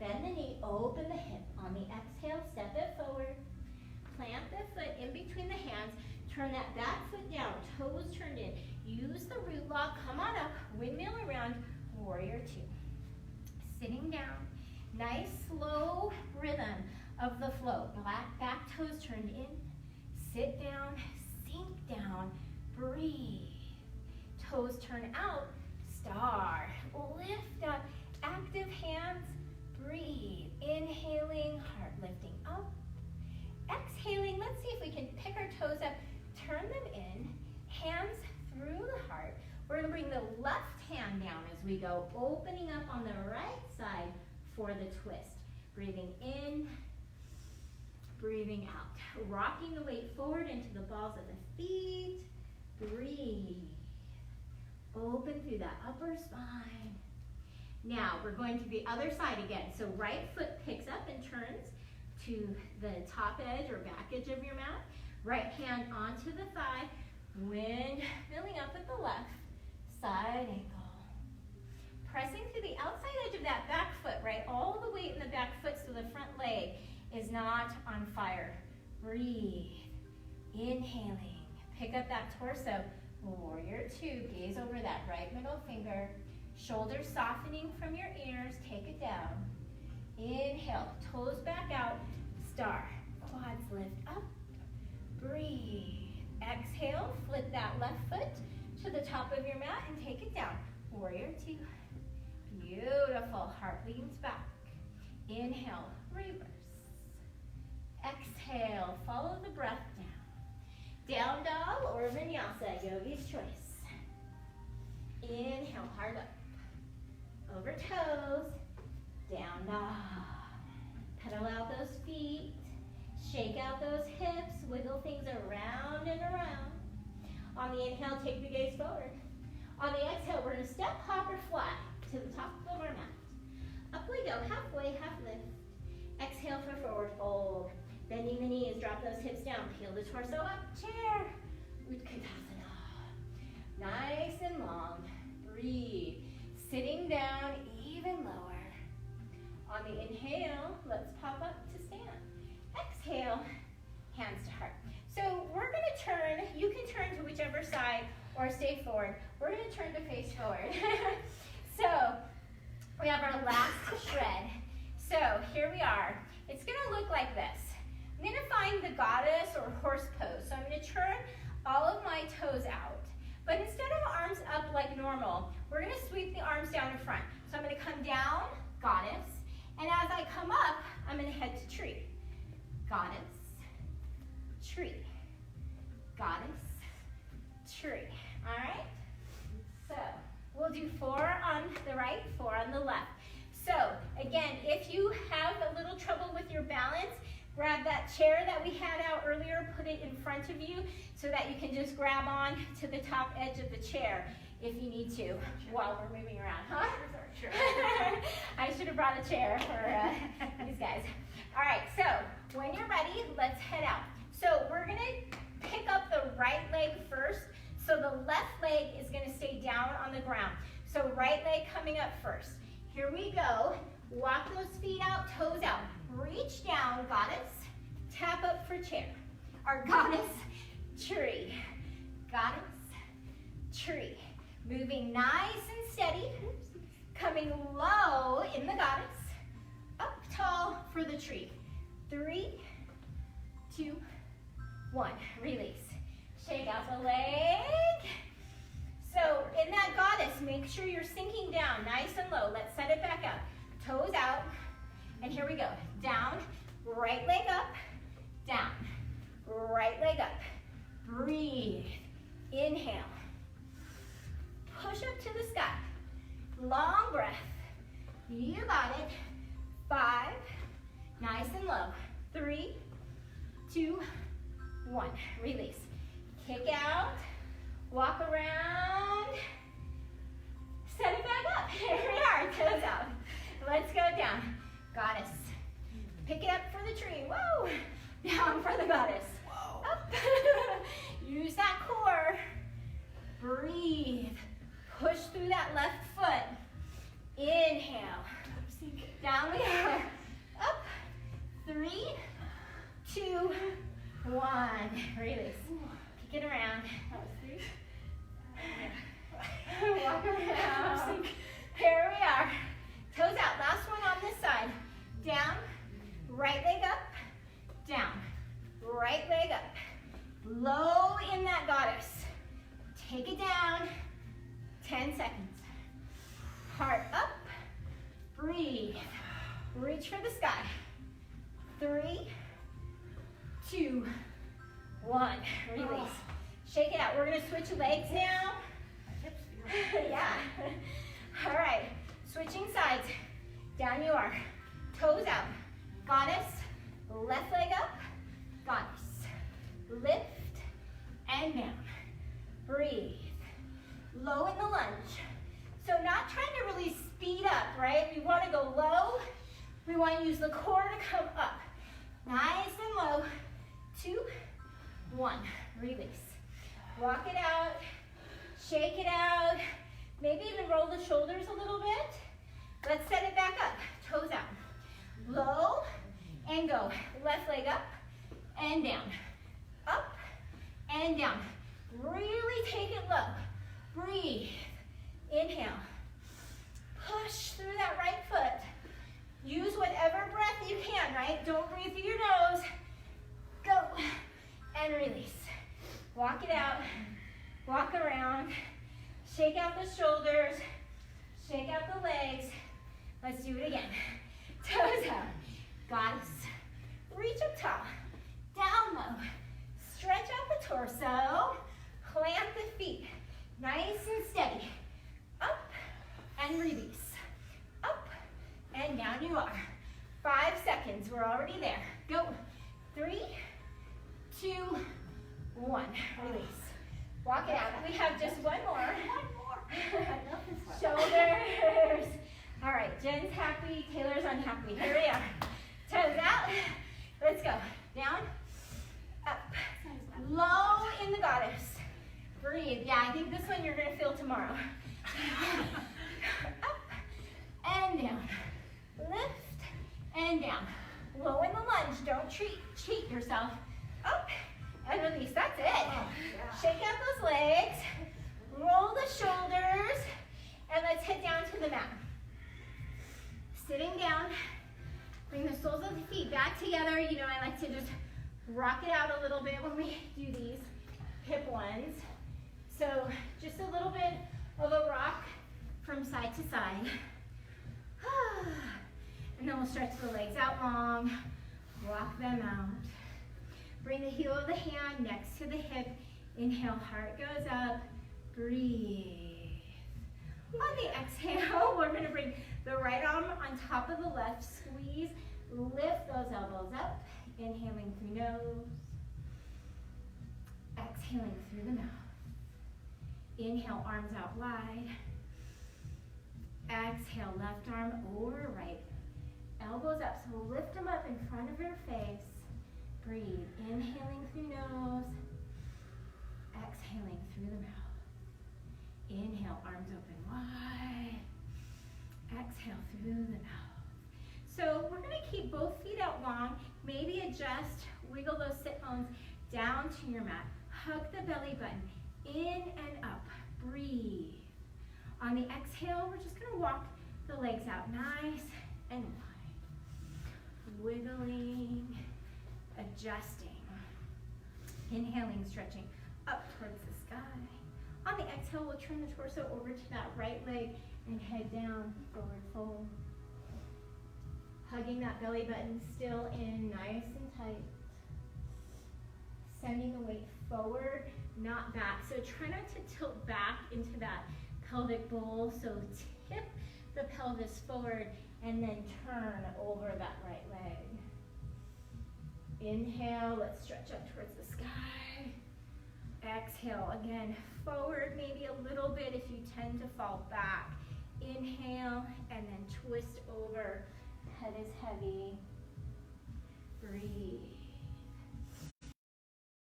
Bend the knee, open the hip. On the exhale, step it forward. Plant the foot in between the hands. Turn that back foot down, toes turned in. Use the root lock, come on up, windmill around, warrior two. Sitting down, nice slow rhythm of the flow. Back toes turned in, sit down, sink down, breathe. Toes turn out, star. Lift up, active hands, breathe. Inhaling, heart lifting up. Exhaling, let's see if we can pick our toes up, turn them in, hands through the heart. We're gonna bring the left hand down as we go, opening up on the right side for the twist. Breathing in, breathing out. Rocking the weight forward into the balls of the feet. Breathe. Open through that upper spine. Now we're going to the other side again. So right foot picks up and turns to the top edge or back edge of your mat. Right hand onto the thigh. Windmilling up at the left. Side angle. Pressing through the outside edge of that back foot, right? All the weight in the back foot so the front leg is not on fire. Breathe. Inhaling. Pick up that torso. Warrior two. Gaze over that right middle finger. Shoulders softening from your ears. Take it down. Inhale. Toes back out. Star. Quads lift up. Breathe. Exhale. Flip that left foot to the top of your mat and take it down. Warrior two. Beautiful. Heart leans back. Inhale. Reverse. Exhale. Follow the breath down. Down dog or vinyasa, yogi's choice. Inhale, heart up. Over toes. Down dog. Pedal out those feet. Shake out those hips. Wiggle things around and around. On the inhale, take the gaze forward. On the exhale, we're going to step, hop, or fly to the top of our mat. Up we go, halfway, half lift. Exhale for forward fold. Bending the knees, drop those hips down, peel the torso up, chair. Utkatasana. Nice and long. Breathe. Sitting down even lower. On the inhale, let's pop up to stand. Exhale, hands to heart. So we're gonna turn, you can turn to whichever side or stay forward. We're gonna turn to face forward. So we have our last shred. So here we are. It's gonna look like this. I'm gonna find the goddess or horse pose. So I'm gonna turn all of my toes out. But instead of arms up like normal, we're gonna sweep the arms down in front. So I'm gonna come down, goddess, and as I come up, I'm gonna head to tree. Goddess, tree, goddess, tree. All right? So we'll do 4 on the right, 4 on the left. So again, if you have a little trouble with your balance, grab that chair that we had out earlier, put it in front of you so that you can just grab on to the top edge of the chair if you need to while we're moving around, huh? I should have brought a chair for these guys. All right, so when you're ready, let's head out. So we're gonna pick up the right leg first. So the left leg is gonna stay down on the ground. So right leg coming up first. Here we go. Walk those feet out, toes out. Reach down, goddess. Tap up for chair. Our goddess, tree. Goddess, tree. Moving nice and steady. Coming low in the goddess. Up tall for the tree. 3, 2, 1. Release. Shake out the leg. So in that goddess, make sure you're sinking down nice and low. Let's set it back up. Toes out. And here we go. Down, right leg up, down, right leg up. Breathe. Inhale. Push up to the sky. Long breath. You got it. 5. Nice and low. 3, 2, 1. Release. Kick out. Walk around. Set it back up. Here we are. Toes out. Let's go down. Goddess. Pick it up for the tree. Whoa. Down for the goddess. Whoa. Up. Use that core. Breathe. Push through that left foot. Inhale. Down we go. Up. 3, 2, 1. Release. Kick it around. That was 3. Walk around. Here we are. Toes out. Last one on this side. Down. Right leg up. Down. Right leg up. Low in that goddess. Take it down. 10 seconds. Heart up. Breathe. Reach for the sky. 3, 2, 1. Release. Shake it out. We're going to switch legs now. Yeah. All right. Switching sides. Down you are. Toes out. Goddess. Left leg up. Goddess. Lift and down. Breathe. Low in the lunge. So not trying to really speed up, right? We want to go low. We want to use the core to come up. Nice and low. 2, 1. Release. Walk it out. Shake it out. Maybe even roll the shoulders a little bit. Let's set it back up. Toes out. Low and go. Left leg up and down. Up and down. Really take it low. Breathe. Inhale. Push through that right foot. Use whatever breath you can, right? Don't breathe through your nose. Go. And release. Walk it out. Walk around. Shake out the shoulders. Shake out the legs. Let's do it again. Toes out. Goddess. Reach up tall. Down low. Stretch out the torso. Plant the feet. Nice and steady. Up and release. Up and down you are. 5 seconds. We're already there. Go. 3, 2, 1. Release. Walk it out. We have just one more. Shoulders. All right. Jen's happy. Taylor's unhappy. Here we are. Toes out. Let's go. Down. tomorrow. Up and down. Lift and down. Low in the lunge. Don't cheat yourself. Up and release. That's it. Shake out those legs. Roll the shoulders. And let's head down to the mat. Sitting down. Bring the soles of the feet back together. You know, I like to just rock it out a little bit when we do these hip ones. So just a little bit of a rock from side to side. And then we'll stretch the legs out long, rock them out. Bring the heel of the hand next to the hip. Inhale, heart goes up, breathe. On the exhale, we're gonna bring the right arm on top of the left, squeeze, lift those elbows up, inhaling through nose, exhaling through the mouth. Inhale, arms out wide. Exhale, left arm or right. Elbows up, so lift them up in front of your face. Breathe, inhaling through nose, exhaling through the mouth. Inhale, arms open wide. Exhale through the mouth. So we're gonna keep both feet out long. Maybe adjust, wiggle those sit bones down to your mat. Hug the belly button, in and up, breathe. On the exhale, we're just gonna walk the legs out nice and wide. Wiggling, adjusting. Inhaling, stretching up towards the sky. On the exhale, we'll turn the torso over to that right leg and head down, forward fold. Hugging that belly button still in, nice and tight. Sending the weight forward, not back. So try not to tilt back into that pelvic bowl. So tip the pelvis forward and then turn over that right leg. Inhale, let's stretch up towards the sky. Exhale, again, forward maybe a little bit if you tend to fall back. Inhale, and then twist over. Head is heavy. Breathe.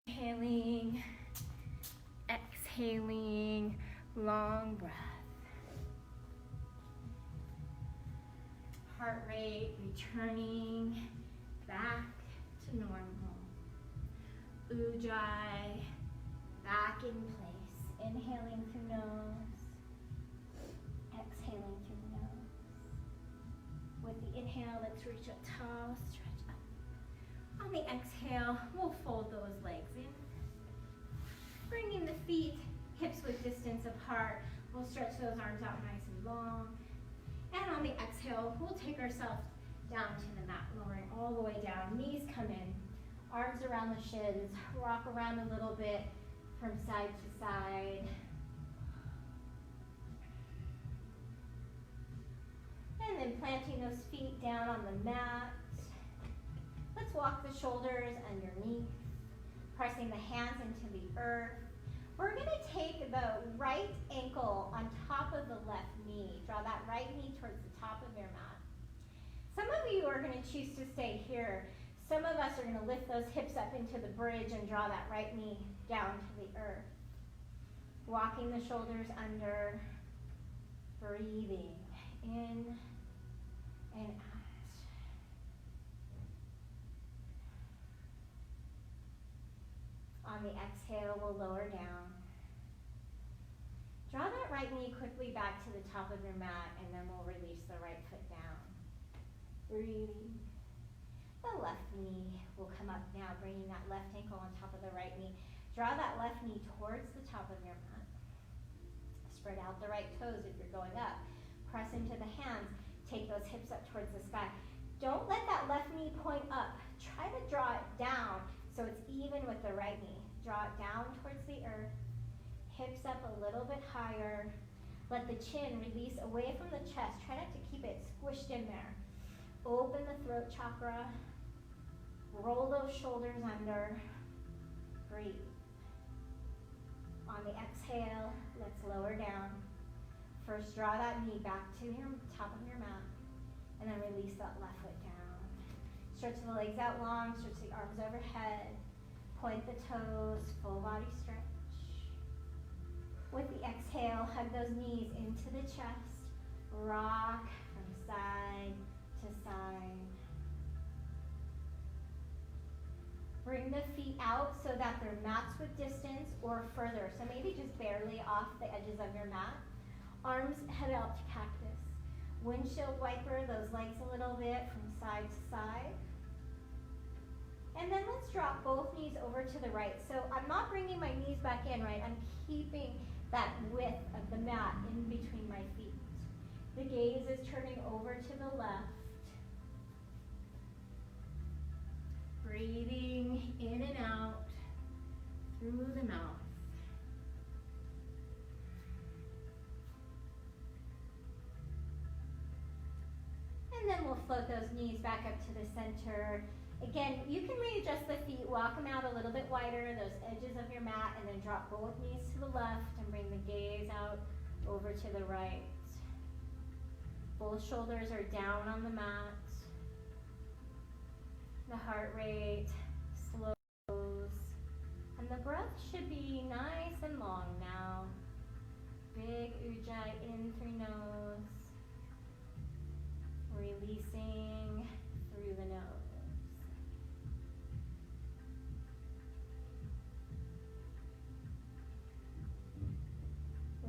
Inhaling, exhaling, long breath. Heart rate returning back to normal. Ujjayi back in place. Inhaling through nose, exhaling through the nose. With the inhale, let's reach up tall, stretch up. On the exhale, we'll fold those legs in. Bringing the feet, hips width distance apart. We'll stretch those arms out nice and long. And on the exhale, we'll take ourselves down to the mat, lowering all the way down. Knees come in, arms around the shins, rock around a little bit from side to side. And then planting those feet down on the mat. Let's walk the shoulders underneath, pressing the hands into the earth. We're gonna take the right ankle on top of the left knee. Draw that right knee towards the top of your mat. Some of you are gonna choose to stay here. Some of us are gonna lift those hips up into the bridge and draw that right knee down to the earth. Walking the shoulders under, breathing in and out. On the exhale, we'll lower down. Draw that right knee quickly back to the top of your mat, and then we'll release the right foot down. Breathing. The left knee will come up now, bringing that left ankle on top of the right knee. Draw that left knee towards the top of your mat. Spread out the right toes if you're going up. Press into the hands. Take those hips up towards the sky. Don't let that left knee point up. Try to draw it down so it's even with the right knee. Draw it down towards the earth. Hips up a little bit higher. Let the chin release away from the chest. Try not to keep it squished in there. Open the throat chakra. Roll those shoulders under. Breathe. On the exhale, let's lower down. First, draw that knee back to your top of your mat, and then release that left foot down. Stretch the legs out long, stretch the arms overhead, point the toes, full body stretch. With the exhale, hug those knees into the chest. Rock from side to side. Bring the feet out so that they're matched with distance or further. So maybe just barely off the edges of your mat. Arms head out to cactus. Windshield wiper those legs a little bit from side to side. And then let's drop both knees over to the right. So I'm not bringing my knees back in, right? I'm keeping that width of the mat in between my feet. The gaze is turning over to the left. Breathing in and out through the mouth. And then we'll float those knees back up to the center. Again, you can readjust the feet, walk them out a little bit wider, those edges of your mat, and then drop both knees to the left and bring the gaze out over to the right. Both shoulders are down on the mat. The heart rate slows. And the breath should be nice and long now. Big ujjayi in through nose. Releasing through the nose.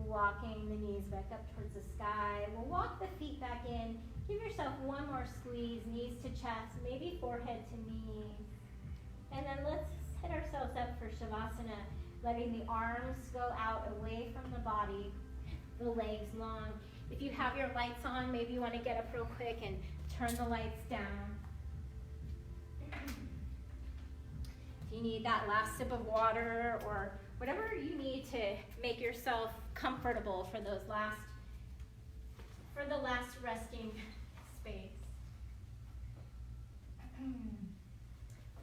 Walking the knees back up towards the sky. We'll walk the feet back in. Give yourself one more squeeze, knees to chest, maybe forehead to knee. And then let's set ourselves up for Shavasana, letting the arms go out away from the body, the legs long. If you have your lights on, maybe you want to get up real quick and turn the lights down. If you need that last sip of water or whatever you need to make yourself comfortable for the last resting space.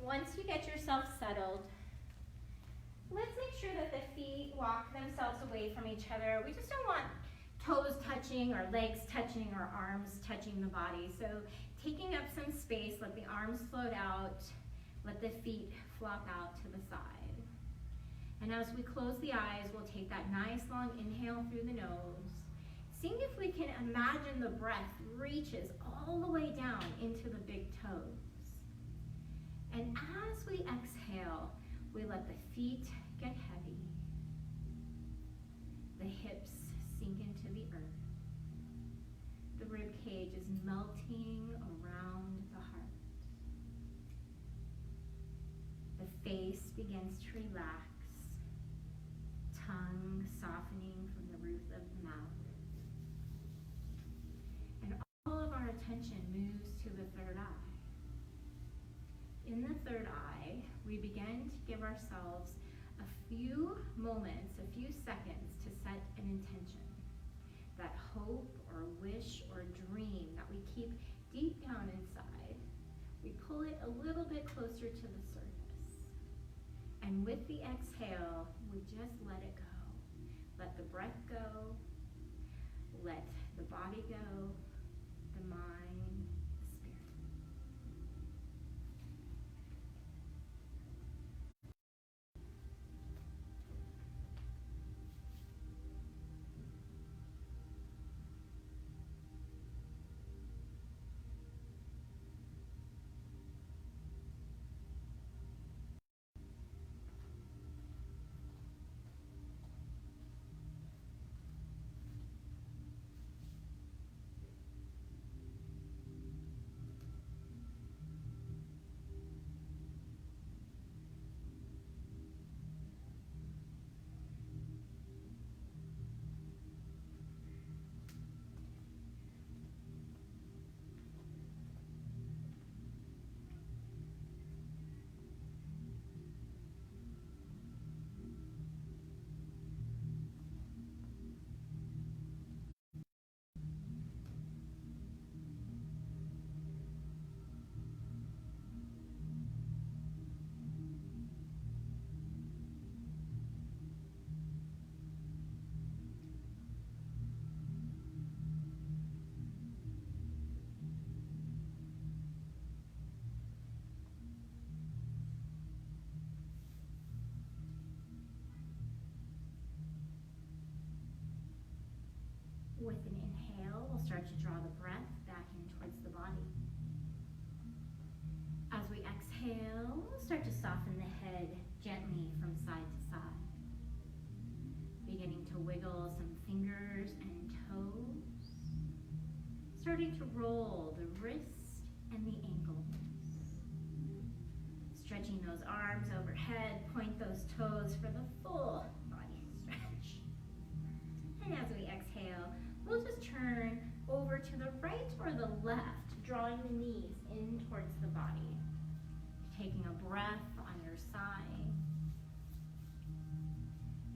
Once you get yourself settled, let's make sure that the feet walk themselves away from each other. We just don't want toes touching or legs touching or arms touching the body. So taking up some space, let the arms float out, let the feet flop out to the side. And as we close the eyes, we'll take that nice long inhale through the nose. Seeing if we can imagine the breath reaches all the way down into the big toes. And as we exhale, we let the feet get heavy. The hips sink into the earth. The rib cage is melting around the heart. The face begins to relax. Tongue softening from the roof of the mouth. And all of our attention moves to the third eye. In the third eye, we begin to give ourselves a few moments, a few seconds to set an intention. That hope or wish or dream that we keep deep down inside, we pull it a little bit closer to the surface. And with the exhale, we just let it go. Let the breath go. Let the body go. The mind, the spirit. start to draw the breath back in towards the body. As we exhale, we'll start to soften the head gently from side to side. Beginning to wiggle some fingers and toes. Starting to roll the wrist and the ankles. Stretching those arms overhead, point those toes for the full body stretch. And as we exhale, we'll just turn over to the right or the left, drawing the knees in towards the body. Taking a breath on your side.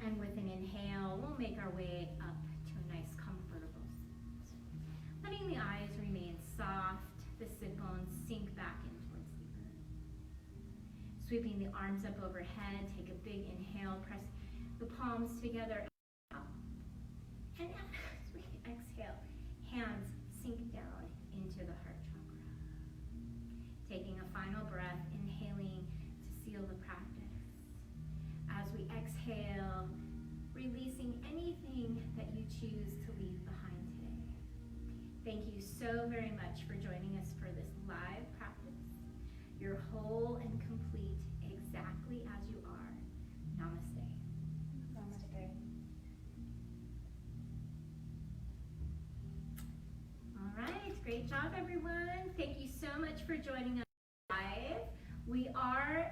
And with an inhale, we'll make our way up to a nice comfortable seat. Letting the eyes remain soft, the sit bones sink back in towards the earth. Sweeping the arms up overhead, take a big inhale, press the palms together up. And as we exhale, hands sink down into the heart chakra. Taking a final breath, inhaling to seal the practice. As we exhale, releasing anything that you choose to leave behind today. Thank you so very much for joining us for this live practice. You're whole and complete exactly as you are. Namaste.
Namaste.
All right, great job everyone. Thank you so much for joining us live. We are,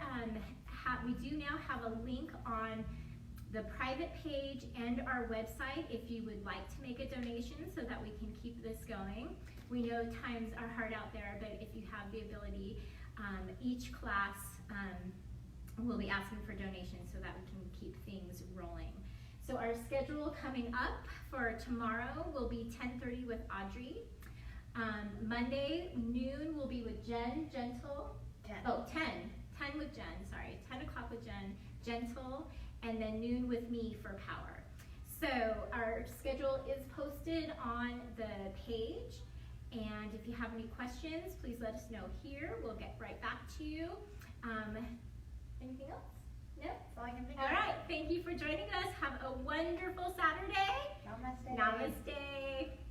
we do now have a link on the private page and our website if you would like to make a donation so that we can keep this going. We know times are hard out there, but if you have the ability, each class will be asking for donations so that we can keep things rolling. So our schedule coming up for tomorrow will be 10:30 with Audrey. Monday, noon will be with Jen, Gentle. 10 with Jen, sorry. 10 o'clock with Jen, Gentle, and then noon with me for Power. So our schedule is posted on the page. And if you have any questions, please let us know here. We'll get right back to you. Anything else? No?
That's all I can think of.
All right. Thank you for joining us. Have a wonderful Saturday.
Namaste.
Namaste.